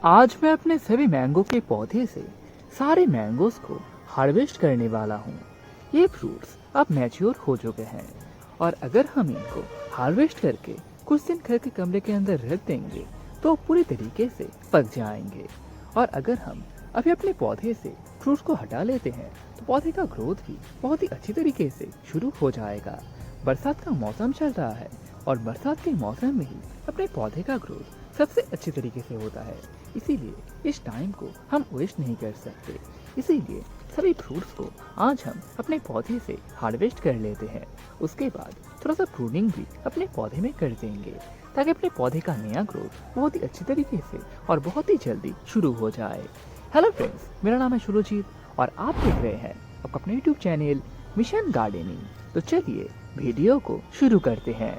आज मैं अपने सभी मैंगो के पौधे से सारे मैंगोज को हार्वेस्ट करने वाला हूँ। ये फ्रूट्स अब मैच्योर हो चुके हैं और अगर हम इनको हार्वेस्ट करके कुछ दिन घर के कमरे के अंदर रख देंगे तो पूरी तरीके से पक जाएंगे। और अगर हम अभी अपने पौधे से फ्रूट्स को हटा लेते हैं तो पौधे का ग्रोथ भी बहुत ही अच्छी तरीके से शुरू हो जाएगा। बरसात का मौसम चल रहा है और बरसात के मौसम में ही अपने पौधे का ग्रोथ सबसे अच्छे तरीके से होता है, इसीलिए इस टाइम को हम वेस्ट नहीं कर सकते। इसीलिए सभी फ्रूट्स को आज हम अपने पौधे से हार्वेस्ट कर लेते हैं। उसके बाद थोड़ा सा प्रूनिंग भी अपने पौधे में कर देंगे ताकि अपने पौधे का नया ग्रोथ बहुत ही अच्छी तरीके से और बहुत ही जल्दी शुरू हो जाए। हेलो फ्रेंड्स, मेरा नाम है शुरुजीत और आप देख रहे हैं आपका अपने यूट्यूब चैनल मिशन गार्डनिंग। तो चलिए वीडियो को शुरू करते हैं।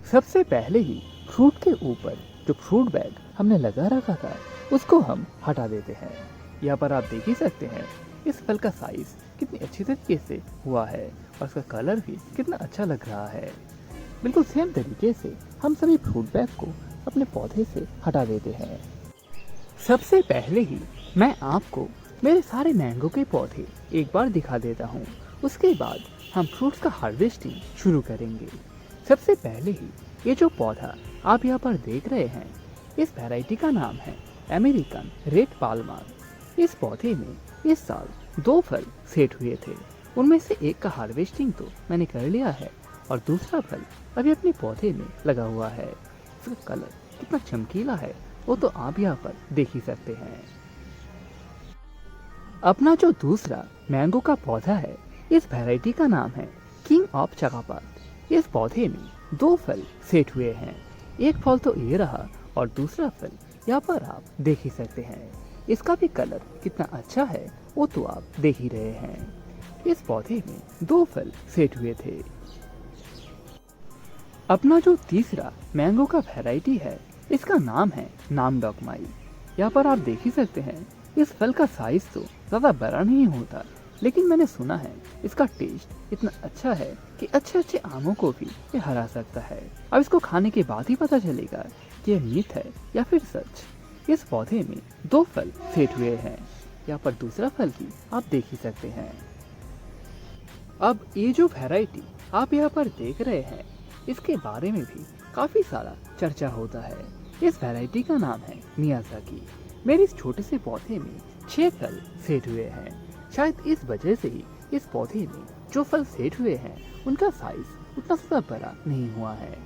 सबसे पहले ही फ्रूट के ऊपर जो फ्रूट बैग हमने लगा रखा था उसको हम हटा देते हैं। यहाँ पर आप देख ही सकते हैं इस फल का साइज कितनी अच्छी तरीके से हुआ है और इसका कलर भी कितना अच्छा लग रहा है। बिल्कुल सेम तरीके से हम सभी फ्रूट बैग को अपने पौधे से हटा देते हैं। सबसे पहले ही मैं आपको मेरे सारे मैंगो के पौधे एक बार दिखा देता हूँ, उसके बाद हम फ्रूट्स का हार्वेस्टिंग शुरू करेंगे। सबसे पहले ही ये जो पौधा आप यहाँ पर देख रहे हैं, इस वैरायटी का नाम है अमेरिकन रेड पाल्मर। इस पौधे में इस साल 2 फल सेट हुए थे, उनमें से एक का हार्वेस्टिंग तो मैंने कर लिया है और दूसरा फल अभी अपने पौधे में लगा हुआ है। इसका कलर कितना चमकीला है वो तो आप यहाँ पर देख ही सकते हैं। अपना जो दूसरा मैंगो का पौधा है, इस वैरायटी का नाम है किंग ऑफ चकापात। इस पौधे में 2 फल सेट हुए हैं, एक फल तो ये रहा और दूसरा फल यहाँ पर आप देख ही सकते हैं। इसका भी कलर कितना अच्छा है वो तो आप देख ही रहे हैं। इस पौधे में 2 फल सेट हुए थे। अपना जो तीसरा मैंगो का वैरायटी है, इसका नाम है नाम डॉकमाई। यहाँ पर आप देख ही सकते हैं इस फल का साइज तो ज़्यादा बड़ा नहीं होता, लेकिन मैंने सुना है इसका टेस्ट इतना अच्छा है कि अच्छे अच्छे आमों को भी ये हरा सकता है। अब इसको खाने के बाद ही पता चलेगा कि ये मिथ है या फिर सच। इस पौधे में 2 फल सेट हुए हैं, यहाँ पर दूसरा फल भी आप देख ही सकते हैं। अब ये जो वैरायटी आप यहाँ पर देख रहे हैं, इसके बारे में भी काफी सारा चर्चा होता है। इस वैरायटी का नाम है मियाजाकी। मेरे इस छोटे से पौधे में 6 फल सेट हुए हैं। शायद इस वजह से ही इस पौधे में जो फल सेट हुए हैं उनका साइज उतना ज़्यादा बड़ा नहीं हुआ है।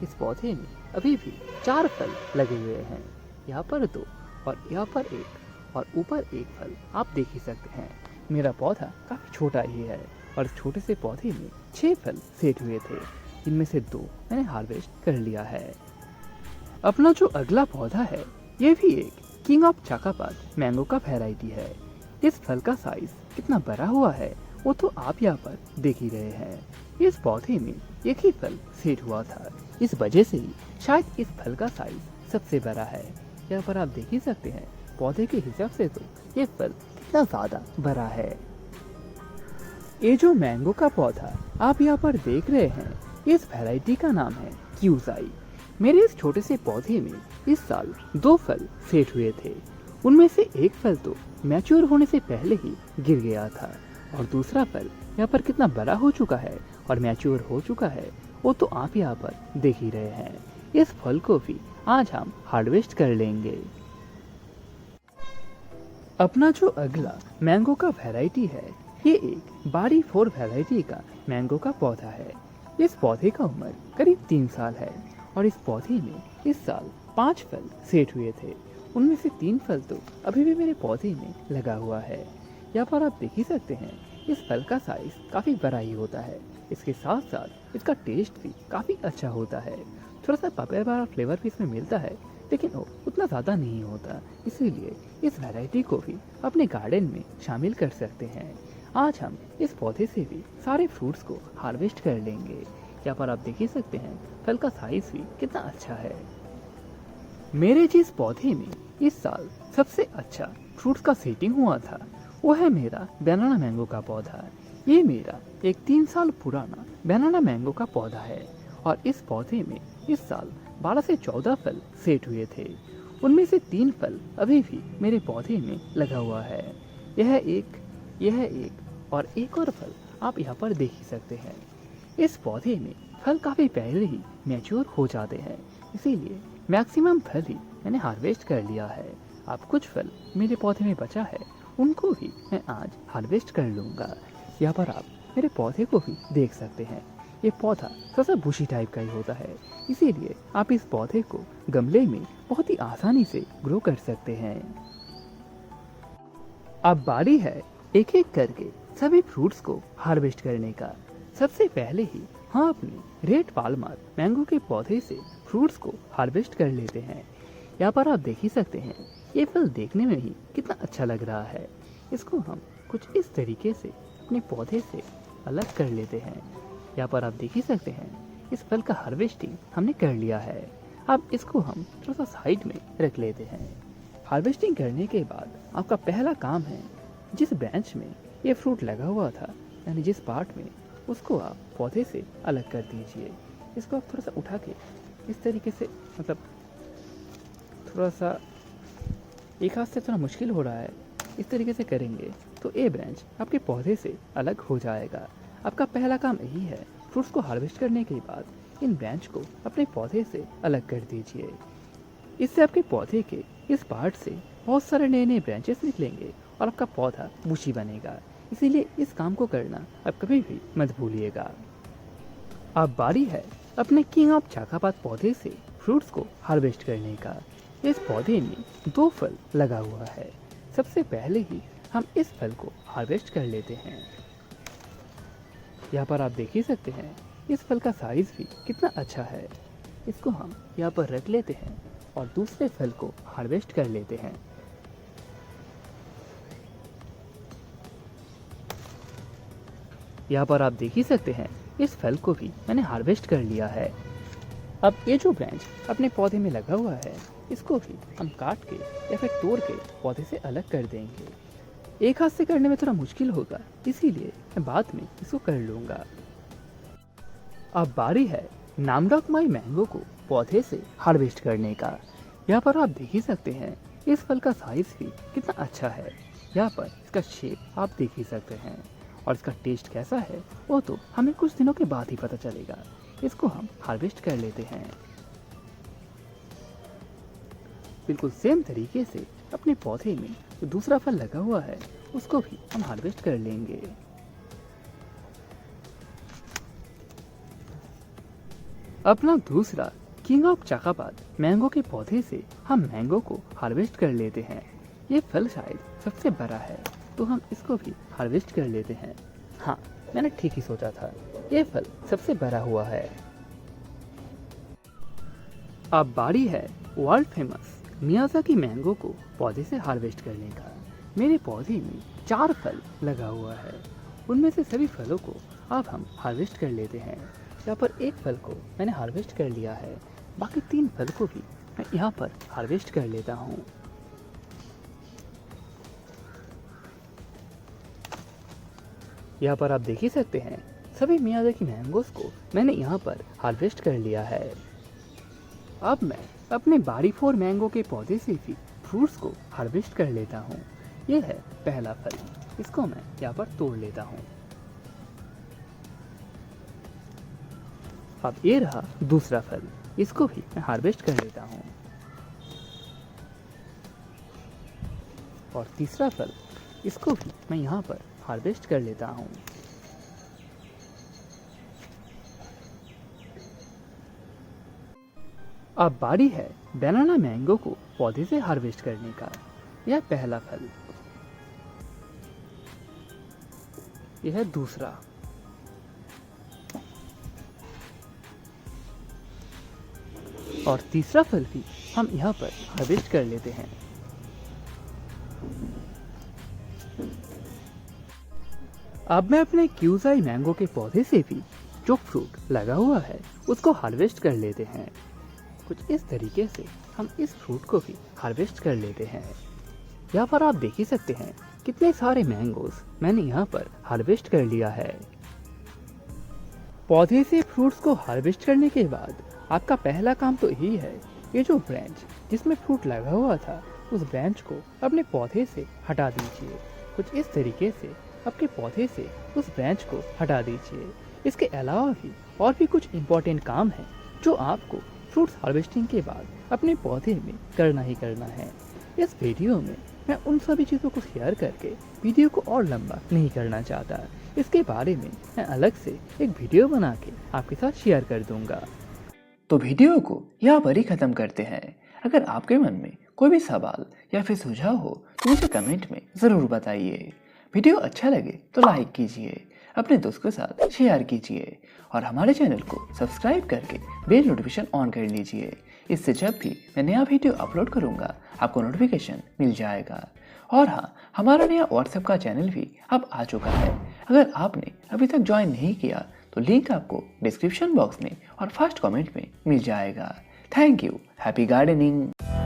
इस पौधे में अभी भी 4 फल लगे हुए हैं, यहाँ पर 2 और यहाँ पर 1 और ऊपर 1 फल आप देख ही सकते हैं। मेरा पौधा काफ़ी छोटा ही है और इस छोटे से पौधे में 6 फल सेट हुए थे, जिनमें से 2 मैंने हार्वेस्ट कर लिया है। अपना जो अगला पौधा है, ये भी एक किंग ऑफ चकापात मैंगो का वैरायटी है। इस फल का साइज कितना बड़ा हुआ है वो तो आप यहाँ पर देख ही रहे हैं। इस पौधे में एक ही फल सेट हुआ था, इस वजह से ही शायद इस फल का साइज सबसे बड़ा है। यहाँ पर आप देख ही सकते हैं पौधे के हिसाब से तो ये फल कितना ज्यादा बड़ा है। ये जो मैंगो का पौधा आप यहाँ पर देख रहे हैं, इस वैरायटी का नाम है क्यूजाई। मेरे इस छोटे से पौधे में इस साल 2 फल सेट हुए थे, उनमें से एक फल तो मैच्योर होने से पहले ही गिर गया था और दूसरा फल यहाँ पर कितना बड़ा हो चुका है और मैच्योर हो चुका है वो तो आप यहाँ पर देख ही रहे हैं। इस फल को भी आज हम हार्वेस्ट कर लेंगे। अपना जो अगला मैंगो का वैरायटी है, ये एक बारी 4 वैरायटी का मैंगो का पौधा है। इस पौधे का उम्र करीब 3 साल है और इस पौधे में इस साल 5 फल सेट हुए थे, उनमें से 3 फल तो अभी भी मेरे पौधे में लगा हुआ है। यहाँ पर आप देख ही सकते हैं इस फल का साइज काफ़ी बड़ा ही होता है, इसके साथ साथ इसका टेस्ट भी काफ़ी अच्छा होता है। थोड़ा सा पपैया वाला फ्लेवर भी इसमें मिलता है, लेकिन वो उतना ज़्यादा नहीं होता, इसीलिए इस वैरायटी को भी अपने गार्डन में शामिल कर सकते हैं। आज हम इस पौधे से भी सारे फ्रूट्स को हार्वेस्ट कर लेंगे। यहाँ पर आप देख ही सकते हैं फल का साइज भी कितना अच्छा है। मेरे जिस पौधे में इस साल सबसे अच्छा फ्रूट्स का सेटिंग हुआ था वो है मेरा बनाना मैंगो का पौधा। ये मेरा एक 3 साल पुराना बनाना मैंगो का पौधा है और इस पौधे में इस साल 12 से 14 फल सेट हुए थे। उनमें से 3 फल अभी भी मेरे पौधे में लगा हुआ है। यह एक और एक और फल आप यहाँ पर देख ही सकते हैं। इस पौधे में फल काफ़ी पहले ही मैच्योर हो जाते हैं, इसीलिए मैक्सिमम फल ही मैंने हार्वेस्ट कर लिया है। अब कुछ फल मेरे पौधे में बचा है, उनको भी मैं आज हार्वेस्ट कर लूँगा। यहाँ पर आप मेरे पौधे को भी देख सकते हैं। ये पौधा थोड़ा बुशी टाइप का ही होता है, इसीलिए आप इस पौधे को गमले में बहुत ही आसानी से ग्रो कर सकते हैं। अब बारी है एक एक करके सभी फ्रूट्स को हार्वेस्ट करने का। सबसे पहले ही हम अपने रेड पाल्मर मैंगो के पौधे से फ्रूट्स को हार्वेस्ट कर लेते हैं। यहाँ पर आप देख ही सकते हैं, ये फल देखने में ही कितना अच्छा लग रहा है। इसको हम कुछ इस तरीके से अपने पौधे से अलग कर लेते हैं। यहाँ पर आप देख ही सकते हैं, इस फल का हार्वेस्टिंग हमने कर लिया है। अब इसको हम थोड़ा सा साइड में रख लेते हैं। हार्वेस्टिंग करने के बाद आपका पहला काम है, जिस ब्रांच में ये फ्रूट लगा हुआ था, यानी जिस पार्ट में, उसको आप पौधे से अलग कर दीजिए। इसको आप थोड़ा सा उठा के इस तरीके से, मतलब थोड़ा सा एक हाथ से थोड़ा मुश्किल हो रहा है, इस तरीके से करेंगे तो ये ब्रांच आपके पौधे से अलग हो जाएगा। आपका पहला काम यही है, फ्रूट्स को हार्वेस्ट करने के बाद इन ब्रांच को अपने पौधे से अलग कर दीजिए। इससे आपके पौधे के इस पार्ट से बहुत सारे नए नए ब्रांचेस निकलेंगे और आपका पौधा बुशी बनेगा। इसीलिए इस काम को करना आप कभी भी मत भूलिएगा। अब बारी है अपने किंग ऑफ चाकापात पौधे से फ्रूट्स को हार्वेस्ट करने का। इस पौधे में 2 फल लगा हुआ है। सबसे पहले ही हम इस फल को हार्वेस्ट कर लेते हैं। यहाँ पर आप देख ही सकते हैं, इस फल का साइज भी कितना अच्छा है। इसको हम यहाँ पर रख लेते हैं और दूसरे फल को हार्वेस्ट कर लेते हैं। यहाँ पर आप देख ही सकते हैं, इस फल को भी मैंने हार्वेस्ट कर लिया है। अब ये जो ब्रांच अपने पौधे में लगा हुआ है, इसको भी हम काट के या फिर तोड़ के पौधे से अलग कर देंगे। एक हाथ से करने में थोड़ा मुश्किल होगा, इसीलिए मैं बाद में इसको कर लूँगा। अब बारी है नामडॉकमाई मैंगो को पौधे से हार्वेस्ट करने का। यहाँ पर आप देख ही सकते हैं, इस फल का साइज भी कितना अच्छा है। यहाँ पर इसका शेप आप देख ही सकते हैं और इसका टेस्ट कैसा है वो तो हमें कुछ दिनों के बाद ही पता चलेगा। इसको हम हार्वेस्ट कर लेते हैं। बिल्कुल सेम तरीके से अपने पौधे में जो दूसरा फल लगा हुआ है, उसको भी हम हार्वेस्ट कर लेंगे। अपना दूसरा किंग ऑफ चाकापात मैंगो के पौधे से हम मैंगो को हार्वेस्ट कर लेते हैं। ये फल शायद सबसे बड़ा है, तो हम इसको भी हार्वेस्ट कर लेते हैं। हाँ, मैंने ठीक ही सोचा था, ये फल सबसे बड़ा हुआ है। अब बारी है वर्ल्ड फेमस मियाज़ाकी मैंगो को पौधे से हार्वेस्ट करने का। मेरे पौधे में 4 फल लगा हुआ है। उनमें से सभी फलों को अब हम हार्वेस्ट कर लेते हैं। यहाँ पर एक फल को मैंने हार्वेस्ट कर लिया है, बाकी 3 फल को भी मैं यहाँ पर हार्वेस्ट कर लेता हूँ। यहाँ पर आप देख ही सकते हैं, सभी मियाज़ाकी मैंगोस को मैंने यहाँ पर हार्वेस्ट कर लिया है। अब मैं अपने बारी 4 मैंगो के पौधे से भी फ्रूट्स को हार्वेस्ट कर लेता हूँ। ये है पहला फल, इसको मैं यहाँ पर तोड़ लेता हूँ। अब ये रहा दूसरा फल, इसको भी मैं हार्वेस्ट कर लेता हूँ। और तीसरा फल, इसको भी मैं यहाँ पर हार्वेस्ट कर लेता हूँ। अब बारी है बनाना मैंगो को पौधे से हार्वेस्ट करने का। यह पहला फल, यह है दूसरा, और तीसरा फल भी हम यहाँ पर हार्वेस्ट कर लेते हैं। अब मैं अपने क्यूजाई मैंगो के पौधे से भी जो फ्रूट लगा हुआ है उसको हार्वेस्ट कर लेते हैं। कुछ इस तरीके से हम इस फ्रूट को भी हार्वेस्ट कर लेते हैं। यहाँ पर आप देख ही सकते हैं, कितने सारे मैंगोस मैंने यहाँ पर हार्वेस्ट कर लिया है। पौधे से फ्रूट्स को हार्वेस्ट करने के बाद आपका पहला काम तो यही है, ये जो ब्रांच जिसमें फ्रूट लगा हुआ था उस ब्रांच को अपने पौधे से हटा दीजिए। कुछ इस तरीके से आपके पौधे से उस ब्रांच को हटा दीजिए। इसके अलावा भी और भी कुछ इम्पोर्टेंट काम है जो आपको फ्रूट्स हार्वेस्टिंग के बाद अपने पौधे में करना ही करना है। इस वीडियो में मैं उन सभी चीज़ों को शेयर करके वीडियो को और लंबा नहीं करना चाहता। इसके बारे में मैं अलग से एक वीडियो बना के आपके साथ शेयर कर दूंगा। तो वीडियो को यहाँ पर ही ख़त्म करते हैं। अगर आपके मन में कोई भी सवाल या फिर सुझाव हो तो मुझे कमेंट में ज़रूर बताइए। वीडियो अच्छा लगे तो लाइक कीजिए, अपने दोस्त के साथ शेयर कीजिए और हमारे चैनल को सब्सक्राइब करके बेल नोटिफिकेशन ऑन कर लीजिए। इससे जब भी मैं नया वीडियो अपलोड करूंगा आपको नोटिफिकेशन मिल जाएगा। और हाँ, हमारा नया व्हाट्सएप का चैनल भी अब आ चुका है। अगर आपने अभी तक ज्वाइन नहीं किया तो लिंक आपको डिस्क्रिप्शन बॉक्स में और फर्स्ट कमेंट में मिल जाएगा। Thank you. Happy gardening.